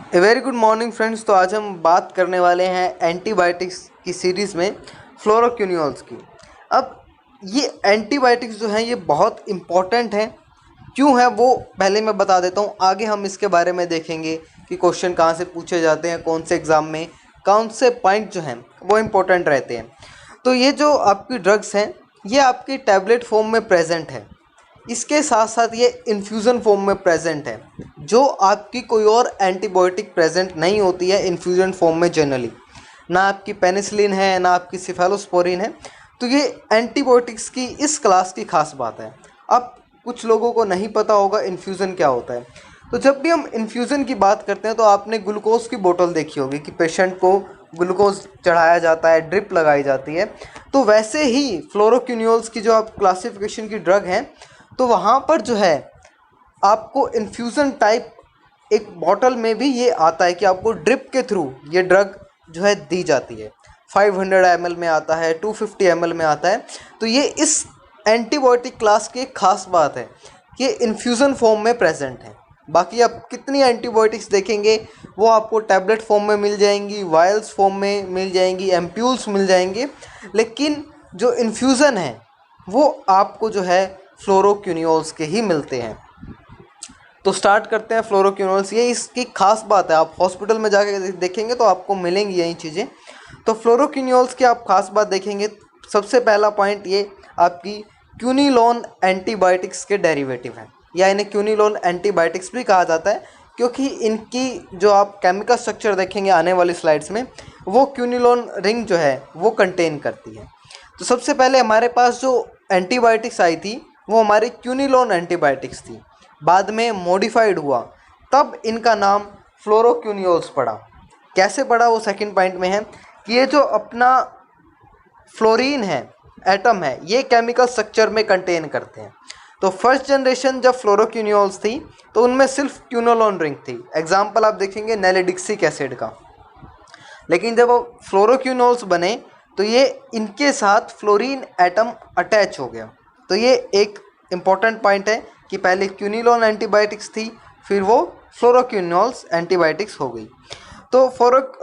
A very good morning friends. तो आज हम बात करने वाले हैं एंटीबायोटिक्स की सीरीज़ में फ्लोरोक्यूनियोल्स की। अब ये एंटीबायोटिक्स जो हैं ये बहुत इम्पॉर्टेंट हैं। क्यों है वो पहले मैं बता देता हूँ, आगे हम इसके बारे में देखेंगे कि क्वेश्चन कहाँ से पूछे जाते हैं, कौन से एग्ज़ाम में कौन से पॉइंट जो हैं वो इम्पोर्टेंट रहते हैं। तो ये जो आपकी ड्रग्स हैं ये आपकी टैबलेट फॉर्म में प्रेजेंट है, इसके साथ साथ ये इन्फ्यूज़न फॉर्म में प्रेजेंट है, जो आपकी कोई और एंटीबायोटिक प्रेजेंट नहीं होती है इन्फ्यूज़न फॉर्म में जनरली। ना आपकी पेनिसिलिन है, ना आपकी सिफेलोस्पोरिन है। तो ये एंटीबायोटिक्स की इस क्लास की खास बात है। अब कुछ लोगों को नहीं पता होगा इन्फ्यूज़न क्या होता है। तो जब भी हम इन्फ्यूज़न की बात करते हैं तो आपने ग्लूकोज की बोतल देखी होगी कि पेशेंट को ग्लूकोज चढ़ाया जाता है, ड्रिप लगाई जाती है। तो वैसे ही फ्लोरोक्यूनियोल्स की जो आप क्लासिफिकेशन की ड्रग हैं, तो वहाँ पर जो है आपको इन्फ्यूज़न टाइप एक बॉटल में भी ये आता है कि आपको ड्रिप के थ्रू ये ड्रग जो है दी जाती है। 500 ml में आता है, 250 ml में आता है। तो ये इस एंटीबायोटिक क्लास की एक खास बात है कि इन्फ्यूज़न फॉर्म में प्रेजेंट है। बाकी आप कितनी एंटीबायोटिक्स देखेंगे वो आपको टैबलेट फॉर्म में मिल जाएंगी, वायल्स फॉर्म में मिल जाएंगी, एम्प्यूल्स मिल जाएंगे, लेकिन जो इन्फ्यूज़न है वो आपको जो है फ्लोरोक्यूनियोल्स के ही मिलते हैं। तो स्टार्ट करते हैं फ्लोरोक्यूनियोल्स। ये इसकी खास बात है, आप हॉस्पिटल में जाके देखेंगे तो आपको मिलेंगी यही चीज़ें। तो फ्लोरोक्यूनियोल्स की आप खास बात देखेंगे, सबसे पहला पॉइंट ये आपकी क्यूनिलोन एंटीबायोटिक्स के डेरिवेटिव हैं, या इन्हें क्यूनिलोन एंटीबायोटिक्स भी कहा जाता है, क्योंकि इनकी जो आप केमिकल स्ट्रक्चर देखेंगे आने वाली स्लाइड्स में वो क्यूनिलोन रिंग जो है वो कंटेन करती है। तो सबसे पहले हमारे पास जो एंटीबायोटिक्स आई थी वो हमारी क्यूनिलोन एंटीबायोटिक्स थी। बाद में मॉडिफाइड हुआ, तब इनका नाम फ्लोरोक्यूनियोल्स पड़ा। कैसे पड़ा वो सेकंड पॉइंट में है कि ये जो अपना फ्लोरीन है, एटम है, ये केमिकल स्ट्रक्चर में कंटेन करते हैं। तो फर्स्ट जनरेशन जब फ्लोरोक्यूनियोल्स थी तो उनमें सिर्फ क्यूनोलोन रिंग थी। एग्जाम्पल आप देखेंगे नैलिडिक्सिक एसिड का। लेकिन जब फ्लोरोक्यूनोल्स बने तो ये इनके साथ फ्लोरीन एटम अटैच हो गया। तो ये एक इम्पॉर्टेंट पॉइंट है कि पहले क्यूनिलोन एंटीबायोटिक्स थी, फिर वो फ्लोरोक्यूनोल्स एंटीबायोटिक्स हो गई। तो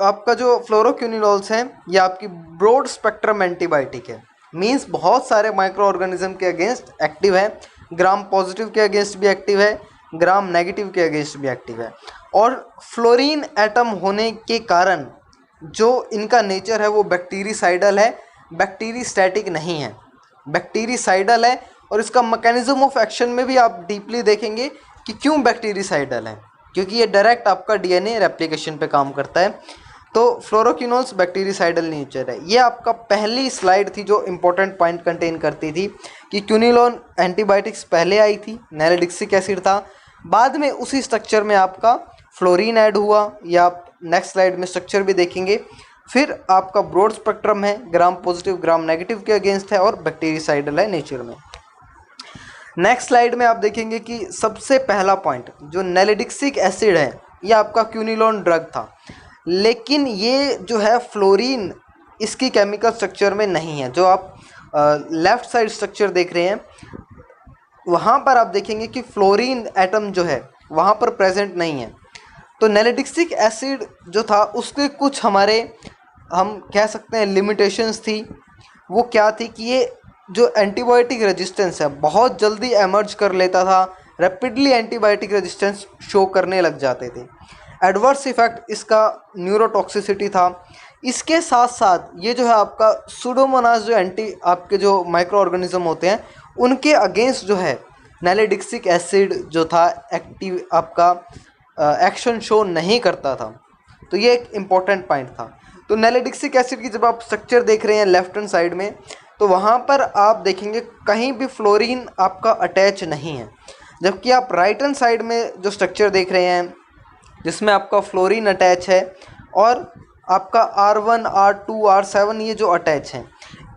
आपका जो फ्लोरोक्यूनिलोल्स हैं ये आपकी ब्रॉड स्पेक्ट्रम एंटीबायोटिक है। मींस बहुत सारे माइक्रो ऑर्गेनिज्म के अगेंस्ट एक्टिव है, ग्राम पॉजिटिव के अगेंस्ट भी एक्टिव है, ग्राम नेगेटिव के अगेंस्ट भी एक्टिव है। और फ्लोरीन एटम होने के कारण जो इनका नेचर है वो बैक्टीरिसाइडल है, बैक्टीरिस्टैटिक नहीं है, बैक्टीरिसाइडल है। और इसका मैकेनिज्म ऑफ एक्शन में भी आप डीपली देखेंगे कि क्यों बैक्टीरिसाइडल है, क्योंकि ये डायरेक्ट आपका डीएनए रेप्लिकेशन पे काम करता है। तो फ्लोरोक्यूनोल्स बैक्टीरिसाइडल नेचर है। ये आपका पहली स्लाइड थी जो इंपॉर्टेंट पॉइंट कंटेन करती थी कि क्यूनिलोन एंटीबायोटिक्स पहले आई थी, नैलिडिक्सिक एसिड था, बाद में उसी स्ट्रक्चर में आपका फ्लोरीन ऐड हुआ, या आप नेक्स्ट स्लाइड में स्ट्रक्चर भी देखेंगे। फिर आपका ब्रॉड स्पेक्ट्रम है, ग्राम पॉजिटिव ग्राम नेगेटिव के अगेंस्ट है, और बैक्टीरिसाइडल है नेचर में। नेक्स्ट स्लाइड में आप देखेंगे कि सबसे पहला पॉइंट जो नैलिडिक्सिक एसिड है ये आपका क्यूनिलोन ड्रग था, लेकिन ये जो है फ्लोरीन इसकी केमिकल स्ट्रक्चर में नहीं है। जो आप लेफ़्ट साइड स्ट्रक्चर देख रहे हैं वहाँ पर आप देखेंगे कि फ्लोरीन एटम जो है वहाँ पर प्रेजेंट नहीं है। तो नैलिडिक्सिक एसिड जो था उसके कुछ हमारे हम कह सकते हैं लिमिटेशंस थी। वो क्या थी कि ये जो एंटीबायोटिक रेजिस्टेंस है बहुत जल्दी एमर्ज कर लेता था, रैपिडली एंटीबायोटिक रेजिस्टेंस शो करने लग जाते थे। एडवर्स इफेक्ट इसका न्यूरोटॉक्सिसिटी था। इसके साथ साथ ये जो है आपका सुडोमोनास जो आपके जो माइक्रो ऑर्गेनिज्म होते हैं उनके अगेंस्ट जो है नैलिडिक्सिक एसिड जो था एक्टिव आपका एक्शन शो नहीं करता था। तो ये एक इम्पॉर्टेंट पॉइंट था। तो नैलिडिक्सिक एसिड की जब आप स्ट्रक्चर देख रहे हैं लेफ्ट हैंड साइड में, तो वहाँ पर आप देखेंगे कहीं भी फ्लोरीन आपका अटैच नहीं है, जबकि आप राइट हैंड साइड में जो स्ट्रक्चर देख रहे हैं जिसमें आपका फ्लोरीन अटैच है और आपका R1 R2 R7 ये जो अटैच हैं।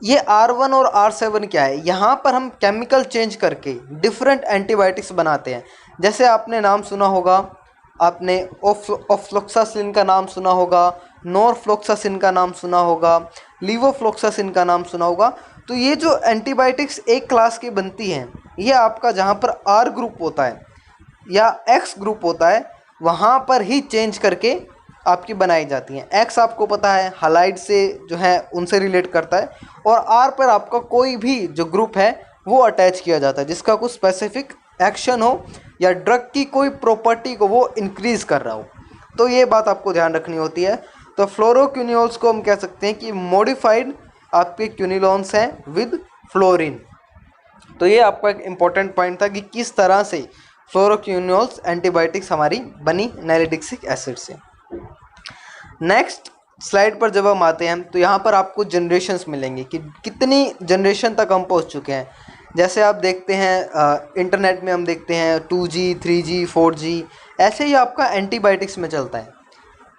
ये R1 और R7 क्या है, यहाँ पर हम केमिकल चेंज करके डिफरेंट एंटीबायोटिक्स बनाते हैं। जैसे आपने नाम सुना होगा, आपने ऑफ्लोक्सासिन का नाम सुना होगा, नॉरफ्लोक्सासिन का नाम सुना होगा, लीवोफ्लोक्सासिन का नाम सुना होगा। तो ये जो एंटीबायोटिक्स एक क्लास की बनती हैं, ये आपका जहाँ पर R ग्रुप होता है या X ग्रुप होता है वहाँ पर ही चेंज करके आपकी बनाई जाती हैं। एक्स आपको पता है हालाइड से जो है उनसे रिलेट करता है, और आर पर आपका कोई भी जो ग्रुप है वो अटैच किया जाता है जिसका कुछ स्पेसिफिक एक्शन हो या ड्रग की कोई प्रॉपर्टी को वो इंक्रीज कर रहा हो। तो ये बात आपको ध्यान रखनी होती है। तो फ्लोरोक्यूनियोल्स को हम कह सकते हैं कि मॉडिफाइड आपके क्यूनिलॉन्स हैं विद फ्लोरीन। तो ये आपका एक इम्पॉर्टेंट पॉइंट था कि किस तरह से फ्लोरोक्यूनियोल्स एंटीबायोटिक्स हमारी बनी नैलिडिक्सिक एसिड से। नेक्स्ट स्लाइड पर जब हम आते हैं तो यहाँ पर आपको जनरेशन्स मिलेंगे कि कितनी जनरेशन तक हम पहुँच चुके हैं। जैसे आप देखते हैं इंटरनेट में हम देखते हैं 2G 3G 4G, ऐसे ही आपका एंटीबायोटिक्स में चलता है।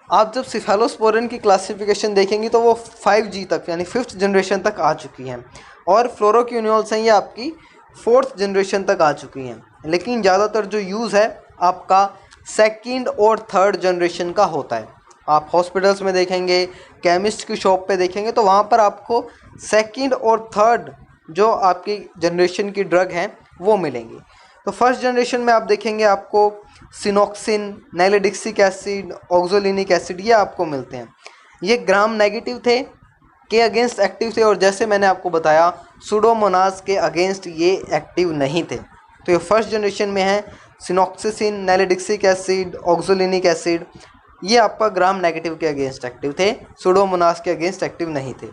आप जब सिफेलोस्पोरिन की क्लासिफिकेशन देखेंगे तो वो 5G तक यानी 5th जनरेशन तक आ चुकी हैं, और फ्लोरोक्यूनियोल्स हैं ये आपकी 4th जनरेशन तक आ चुकी हैं। लेकिन ज़्यादातर जो यूज़ है आपका 2nd और 3rd जनरेशन का होता है। आप हॉस्पिटल्स में देखेंगे, केमिस्ट की शॉप पे देखेंगे तो वहाँ पर आपको 2nd और 3rd जो आपकी जनरेशन की ड्रग हैं वो मिलेंगी। तो फर्स्ट जनरेशन में आप देखेंगे आपको सिनॉक्सिन, नैलिडिक्सिक एसिड, ऑक्सोलिनिक एसिड ये आपको मिलते हैं। ये ग्राम नेगेटिव थे के अगेंस्ट एक्टिव थे, और जैसे मैंने आपको बताया सुडोमोनास के अगेंस्ट ये एक्टिव नहीं थे। तो ये फर्स्ट जनरेशन में है सिनॉक्सिन, नैलिडिक्सिक एसिड, ऑक्सोलिनिक एसिड, ये आपका ग्राम नेगेटिव के अगेंस्ट एक्टिव थे, सुडोमोनास के अगेंस्ट एक्टिव नहीं थे।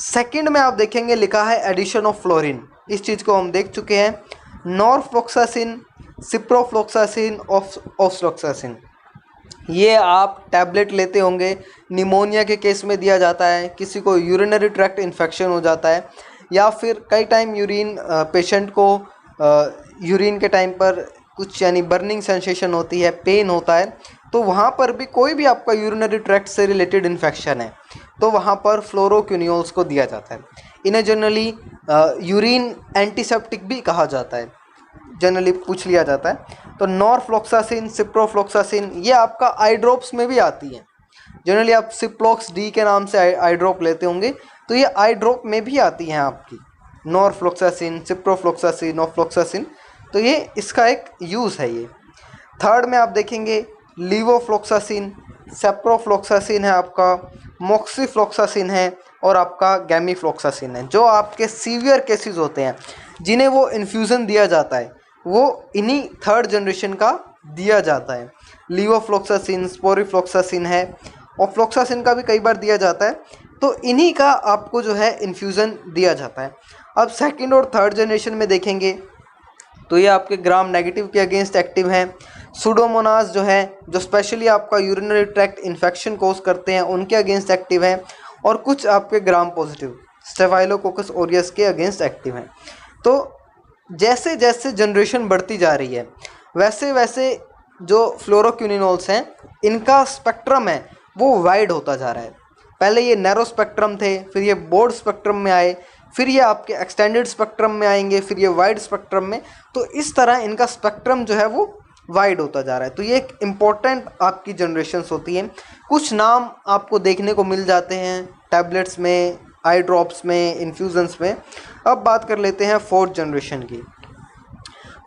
सेकंड में आप देखेंगे लिखा है एडिशन ऑफ फ्लोरीन, इस चीज़ को हम देख चुके हैं। नॉरफ्लोक्सासिन, सिप्रोफ्लोक्सासिन, ऑफ्लोक्सासिन, ये आप टैबलेट लेते होंगे, निमोनिया के केस में दिया जाता है, किसी को यूरिनरी ट्रैक्ट इन्फेक्शन हो जाता है, या फिर कई टाइम यूरिन पेशेंट को यूरिन के टाइम पर कुछ यानी बर्निंग सेंसेशन होती है, पेन होता है, तो वहाँ पर भी कोई भी आपका यूरिनरी ट्रैक्ट से रिलेटेड इन्फेक्शन है तो वहाँ पर फ्लोरोक्यूनियोल्स को दिया जाता है। इन्हें जनरली यूरिन एंटीसेप्टिक भी कहा जाता है, जनरली पूछ लिया जाता है। तो नॉरफ्लोक्सासिन, सिप्रोफ्लोक्सासिन ये आपका आई ड्रॉप्स में भी आती है। जनरली आप सिप्लॉक्स डी के नाम से आई ड्रॉप लेते होंगे, तो ये आई ड्रॉप में भी आती हैं आपकी नॉरफ्लोक्सासिन, सिप्रोफ्लोक्सासिन, ऑफ्लोक्सासिन, तो ये इसका एक यूज़ है ये। थर्ड में आप देखेंगे लीवोफ्लोक्सासिन, सेप्रोफ्लोक्सासिन है आपका, मोक्सीफ्लोक्सासिन है, और आपका गैमीफ्लोक्सासिन है। जो आपके सीवियर केसेस होते हैं जिन्हें वो इन्फ्यूज़न दिया जाता है वो इन्हीं थर्ड जनरेशन का दिया जाता है। लीवोफ्लोक्सासिन, स्पोरिफ्लोक्सासिन है, और फ्लोक्सासिन का भी कई बार दिया जाता है, तो इन्हीं का आपको जो है इन्फ्यूज़न दिया जाता है। अब सेकंड और थर्ड जनरेशन में देखेंगे तो ये आपके ग्राम नेगेटिव के अगेंस्ट एक्टिव हैं। सुडोमोनास जो है, जो स्पेशली आपका यूरिनरी ट्रैक्ट इन्फेक्शन कोज करते हैं, उनके अगेंस्ट एक्टिव हैं, और कुछ आपके ग्राम पॉजिटिव स्टेफाइलोकोकस ऑरियस के अगेंस्ट एक्टिव हैं। तो जैसे जैसे जनरेशन बढ़ती जा रही है वैसे वैसे जो फ्लोरोक्यूनिनोल्स हैं इनका स्पेक्ट्रम है वो वाइड होता जा रहा है। पहले ये नैरो स्पेक्ट्रम थे, फिर ये ब्रॉड स्पेक्ट्रम में आए, फिर ये आपके एक्सटेंडेड स्पेक्ट्रम में आएंगे, फिर ये वाइड स्पेक्ट्रम में। तो इस तरह इनका स्पेक्ट्रम जो है वो वाइड होता जा रहा है। तो ये एक इम्पॉर्टेंट आपकी जनरेशन्स होती हैं। कुछ नाम आपको देखने को मिल जाते हैं टैबलेट्स में, आई ड्रॉप्स में, इन्फ्यूजन्स में। अब बात कर लेते हैं फोर्थ जनरेशन की।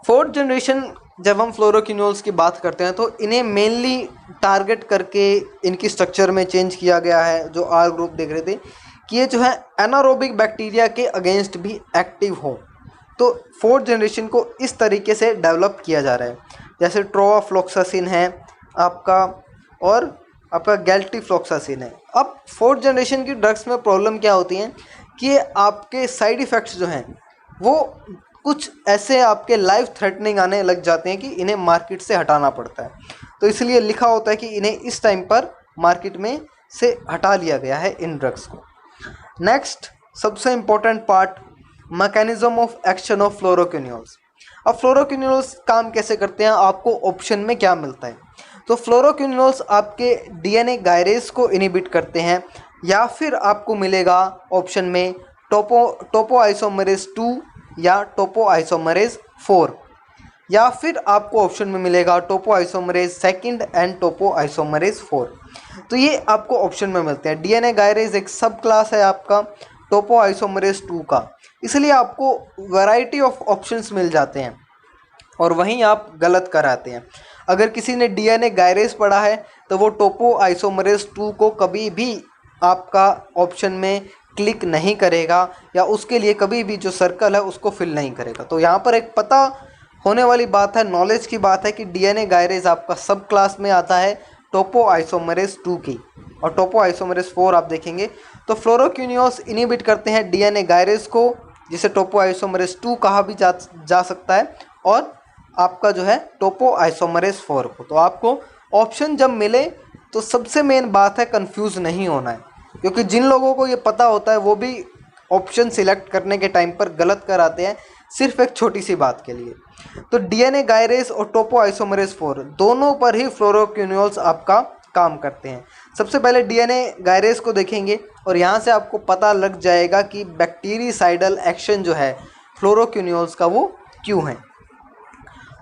फोर्थ जनरेशन जब हम फ्लोरोक्यूनियोल्स की बात करते हैं तो इन्हें मेनली टारगेट करके इनकी स्ट्रक्चर में चेंज किया गया है। जो आर ग्रुप देख रहे थे कि ये जो है एनारोबिक बैक्टीरिया के अगेंस्ट भी एक्टिव हो, तो फोर्थ जनरेशन को इस तरीके से डेवलप किया जा रहा है। जैसे ट्रोआफ्लोक्सासिन है आपका, और आपका गैल्टीफ्लोक्सासिन है। अब फोर्थ जनरेशन की ड्रग्स में प्रॉब्लम क्या होती है कि आपके साइड इफ़ेक्ट्स जो हैं वो कुछ ऐसे आपके लाइफ थ्रेटनिंग आने लग जाते हैं कि इन्हें मार्केट से हटाना पड़ता है। तो इसलिए लिखा होता है कि इन्हें इस टाइम पर मार्केट में से हटा लिया गया है इन ड्रग्स को। नेक्स्ट सबसे important part, mechanism of action of fluoroquinolones. अब फ्लोरोक्यूनियोल्स काम कैसे करते हैं, आपको ऑप्शन में क्या मिलता है। तो फ्लोरोक्यूनियोल्स आपके डीएनए गायरेज को इनहिबिट करते हैं, या फिर आपको मिलेगा ऑप्शन में टोपोआइसोमरेज 2 या टोपोआइसोमरेज 4, या फिर आपको ऑप्शन में मिलेगा टोपोआइसोमरेज 2 एंड टोपोआइसोमरेज 4। तो ये आपको ऑप्शन में मिलते हैं। डीएनए गायरेज एक सब क्लास है आपका टोपोआइसोमरेज 2 का, इसलिए आपको वैरायटी ऑफ ऑप्शंस मिल जाते हैं और वहीं आप गलत कराते हैं। अगर किसी ने डीएनए गायरेज पढ़ा है तो वो टोपो आइसोमरेज 2 को कभी भी आपका ऑप्शन में क्लिक नहीं करेगा या उसके लिए कभी भी जो सर्कल है उसको फिल नहीं करेगा। तो यहाँ पर एक पता होने वाली बात है, नॉलेज की बात है कि डीएनए गायरेज आपका सब क्लास में आता है टोपो आइसोमरेज 2 की, और टोपो आइसोमरेज 4 आप देखेंगे तो फ्लोरोक्यूनियोल्स इनहिबिट करते हैं डीएनए गायरेज को, जिसे टोपो आइसोमरेज 2 कहा भी जा सकता है, और आपका जो है टोपो आइसोमरेज 4 को। तो आपको ऑप्शन जब मिले तो सबसे मेन बात है कंफ्यूज नहीं होना है, क्योंकि जिन लोगों को ये पता होता है वो भी ऑप्शन सिलेक्ट करने के टाइम पर गलत कराते हैं सिर्फ एक छोटी सी बात के लिए। तो डीएनए गायरेज और टोपो आइसोमरेज 4 दोनों पर ही फ्लोरोक्यूनियोल्स आपका काम करते हैं। सबसे पहले डीएनए गायरेज को देखेंगे और यहाँ से आपको पता लग जाएगा कि बैक्टीरिसाइडल एक्शन जो है फ्लोरोक्यूनियोल्स का वो क्यों है।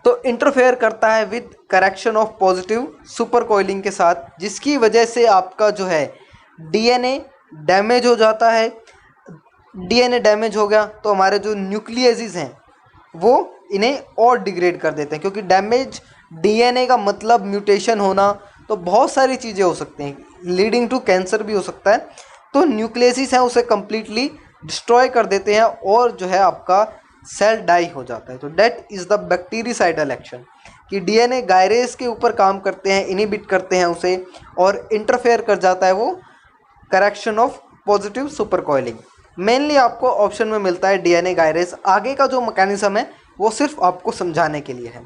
तो इंटरफेयर करता है with correction of positive super coiling के साथ, जिसकी वजह से आपका जो है डीएनए डैमेज हो जाता है। डीएनए डैमेज हो गया तो हमारे जो न्यूक्लियसेस हैं वो इन्हें और डिग्रेड कर देते हैं, क्योंकि डैमेज डीएनए का मतलब म्यूटेशन होना, तो बहुत सारी चीज़ें हो सकती हैं, लीडिंग टू कैंसर भी हो सकता है। तो न्यूक्लियसेस हैं उसे कम्प्लीटली डिस्ट्रॉय कर देते हैं और जो है आपका सेल डाई हो जाता है। तो that is the bactericidal action, कि डीएनए गायरेज के ऊपर काम करते हैं, इनहिबिट करते हैं उसे, और इंटरफेयर कर जाता है वो correction of positive super coiling. Mainly आपको ऑप्शन में मिलता है डीएनए गायरेज। आगे का जो मैकेनिज्म है वो सिर्फ आपको समझाने के लिए है।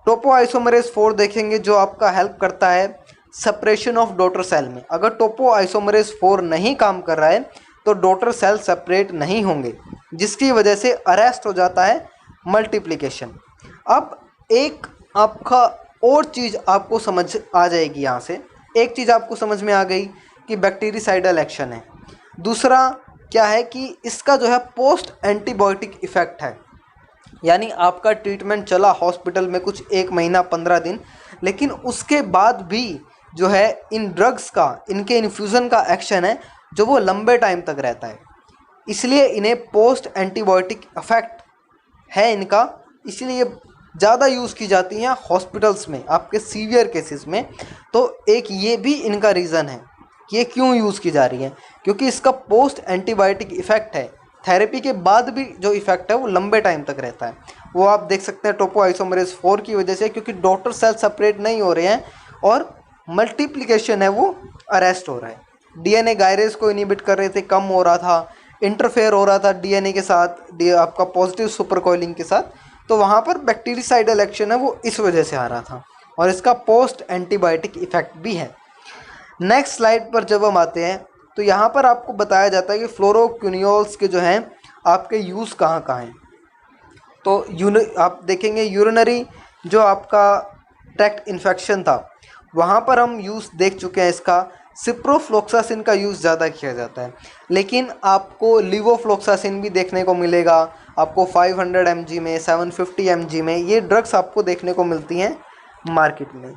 टोपो आइसोमरेज 4 देखेंगे जो आपका हेल्प करता है सेपरेशन ऑफ डॉटर सेल में। अगर टोपो आइसोमरेज 4 नहीं काम कर रहा है तो डॉटर सेल सेपरेट नहीं होंगे, जिसकी वजह से अरेस्ट हो जाता है मल्टीप्लिकेशन। अब एक आपका और चीज़ आपको समझ आ जाएगी, यहाँ से एक चीज़ आपको समझ में आ गई कि बैक्टीरिसाइडल एक्शन है। दूसरा क्या है कि इसका जो है पोस्ट एंटीबायोटिक इफ़ेक्ट है, यानी आपका ट्रीटमेंट चला हॉस्पिटल में कुछ 1 महीना 15 दिन, लेकिन उसके बाद भी जो है इन ड्रग्स का, इनके इन्फ्यूज़न का एक्शन है जो वो लंबे टाइम तक रहता है, इसलिए इन्हें पोस्ट एंटीबायोटिक इफ़ेक्ट है इनका, इसलिए ज़्यादा यूज़ की जाती हैं हॉस्पिटल्स में आपके सीवियर केसेस में। तो एक ये भी इनका रीज़न है कि ये क्यों यूज़ की जा रही है, क्योंकि इसका पोस्ट एंटीबायोटिक इफ़ेक्ट है, थेरेपी के बाद भी जो इफ़ेक्ट है वो लंबे टाइम तक रहता है। वो आप देख सकते हैं टोपो आइसोमरेज 4 की वजह से, क्योंकि डॉटर सेल सेपरेट नहीं हो रहे हैं और मल्टीप्लिकेशन है वो अरेस्ट हो रहा है। डीएनए गायरेज को इनहिबिट कर रहे थे, कम हो रहा था, इंटरफेयर हो रहा था डीएनए के साथ, आपका पॉजिटिव सुपर कॉइलिंग के साथ, तो वहाँ पर बैक्टीरिसाइडल एक्शन है वो इस वजह से आ रहा था, और इसका पोस्ट एंटीबायोटिक इफ़ेक्ट भी है। नेक्स्ट स्लाइड पर जब हम आते हैं तो यहाँ पर आपको बताया जाता है कि फ्लोरोक्यूनियोल्स के जो हैं आपके यूज़ कहाँ कहाँ हैं। तो आप देखेंगे यूरिनरी जो आपका ट्रैक्ट इन्फेक्शन था वहाँ पर हम यूज़ देख चुके हैं इसका। सिप्रोफ्लोक्सासिन का यूज़ ज़्यादा किया जाता है, लेकिन आपको लिवोफ्लोक्सासिन भी देखने को मिलेगा। आपको 500 mg में, 750 mg में ये ड्रग्स आपको देखने को मिलती हैं मार्केट में।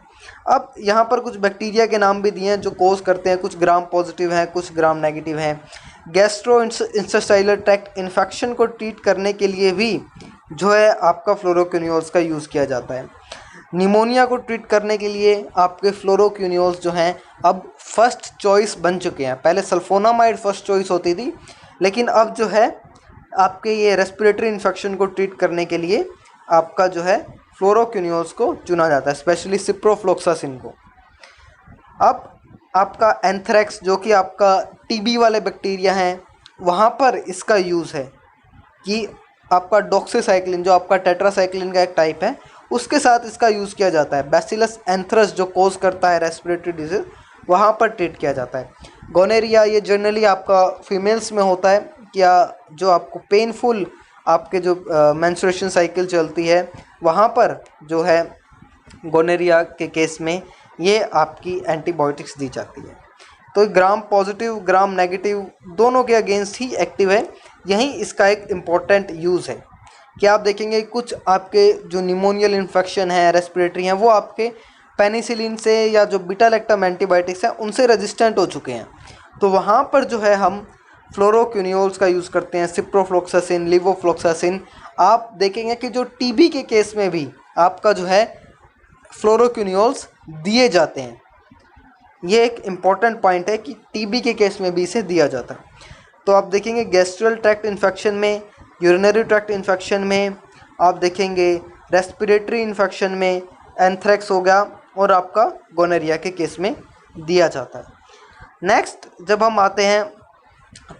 अब यहाँ पर कुछ बैक्टीरिया के नाम भी दिए हैं जो कोज करते हैं, कुछ ग्राम पॉजिटिव हैं, कुछ ग्राम नेगेटिव हैं। गैस्ट्रो इंटेस्टाइनल ट्रैक्ट इन्फेक्शन को ट्रीट करने के लिए भी जो है आपका फ्लोरोक्यूनियोल्स का यूज़ किया जाता है। निमोनिया को ट्रीट करने के लिए आपके फ्लोरोक्यूनियोल्स जो हैं अब फर्स्ट चॉइस बन चुके हैं। पहले सल्फोनामाइड फर्स्ट चॉइस होती थी, लेकिन अब जो है आपके ये रेस्पिरेटरी इन्फेक्शन को ट्रीट करने के लिए आपका जो है फ्लोरोक्यूनियोल्स को चुना जाता है, स्पेशली सिप्रोफ्लोक्सासिन को। अब आपका एंथ्रेक्स जो कि आपका टीबी वाले बैक्टीरिया हैं वहाँ पर इसका यूज़ है कि आपका डॉक्सीसाइक्लिन जो आपका टेट्रासाइक्लिन का एक टाइप है उसके साथ इसका यूज़ किया जाता है। बैसिलस एंथ्रस जो कोज करता है रेस्पिरेटरी डिजीज वहाँ पर ट्रीट किया जाता है। गोनेरिया ये जनरली आपका फीमेल्स में होता है, या जो आपको पेनफुल आपके जो मेंस्ट्रुएशन साइकिल चलती है वहाँ पर जो है गोनेरिया के केस में ये आपकी एंटीबायोटिक्स दी जाती है। तो ग्राम पॉजिटिव ग्राम नेगेटिव दोनों के अगेंस्ट ही एक्टिव है, यही इसका एक इम्पॉर्टेंट यूज़ है। कि आप देखेंगे कुछ आपके जो निमोनियल इन्फेक्शन है रेस्पिरेटरी हैं वो आपके पेनिसिलिन से या जो बीटा लैक्टम एंटीबायोटिक्स हैं उनसे रेजिस्टेंट हो चुके हैं, तो वहाँ पर जो है हम फ्लोरोक्यूनियोल्स का यूज़ करते हैं, सिप्रोफ्लोक्सासिन, लिवोफ्लोक्सासिन। आप देखेंगे कि जो टीबी के केस में भी आपका जो है फ्लोरोक्यूनियोल्स दिए जाते हैं। ये एक इम्पॉर्टेंट पॉइंट है कि टीबी के केस में भी इसे दिया जाता है। तो आप देखेंगे गैस्ट्रल ट्रैक्ट इन्फेक्शन में, यूरिनरी ट्रैक्ट इन्फेक्शन में, आप देखेंगे रेस्पिरेटरी इन्फेक्शन में, एंथ्रेक्स हो गया, और आपका गोनोरिया के केस में दिया जाता है। नेक्स्ट जब हम आते हैं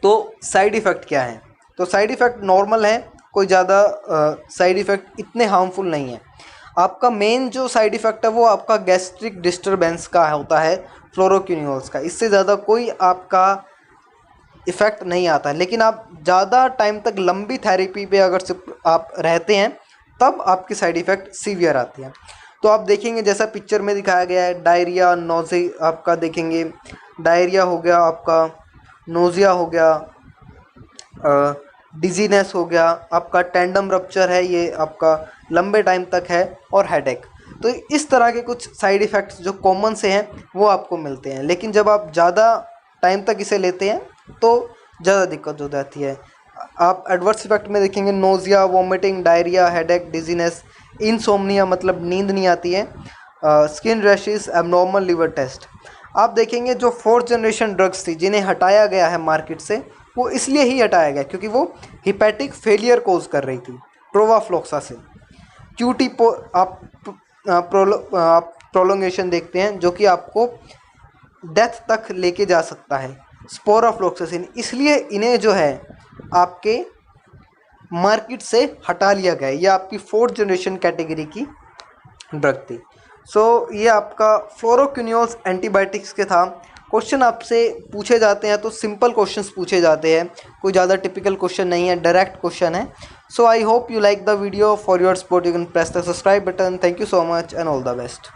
तो साइड इफ़ेक्ट क्या है, तो साइड इफ़ेक्ट नॉर्मल है, कोई ज़्यादा साइड इफ़ेक्ट इतने हार्मफुल नहीं है। आपका मेन जो साइड इफ़ेक्ट है वो आपका गैस्ट्रिक डिस्टर्बेंस का होता है फ्लोरोक्यूनियोल्स का, इससे ज़्यादा कोई आपका इफ़ेक्ट नहीं आता है। लेकिन आप ज़्यादा टाइम तक लंबी थेरेपी पे अगर आप रहते हैं तब आपकी साइड इफ़ेक्ट सीवियर आती है। तो आप देखेंगे जैसा पिक्चर में दिखाया गया है, डायरिया, नोज़े आपका देखेंगे, डायरिया हो गया आपका, नोज़िया हो गया, डिजीनेस हो गया, आपका टेंडम रप्चर है, ये आपका लंबे टाइम तक है, और हेडेक। तो इस तरह के कुछ साइड इफ़ेक्ट्स जो कॉमन से हैं वो आपको मिलते हैं। लेकिन जब आप ज़्यादा टाइम तक इसे लेते हैं तो ज़्यादा दिक्कत हो जाती है। आप एडवर्स इफेक्ट में देखेंगे nausea, vomiting, diarrhoea, headache, dizziness, insomnia मतलब नींद नहीं आती है, skin rashes, abnormal liver test. आप देखेंगे जो 4th जनरेशन ड्रग्स थी जिन्हें हटाया गया है मार्केट से, वो इसलिए ही हटाया गया क्योंकि वो हिपैटिक फेलियर कोज कर रही थी। प्रोवाफ्लोक्सासिन, क्यूटी आप प्रोलोंगेशन देखते हैं जो कि आपको डेथ तक लेके जा सकता है। स्पोराफ्लोक्सासिन, इसलिए इन्हें जो है आपके मार्केट से हटा लिया गया। ये आपकी 4th जनरेशन कैटेगरी की ड्रग थी। सो ये आपका फ्लोरोक्यूनियोल्स एंटीबायोटिक्स के था। क्वेश्चन आपसे पूछे जाते हैं तो सिंपल क्वेश्चंस पूछे जाते हैं, कोई ज़्यादा टिपिकल क्वेश्चन नहीं है, डायरेक्ट क्वेश्चन है। So I hope you like the video. For your support you can press the subscribe button. Thank you so much and all the best.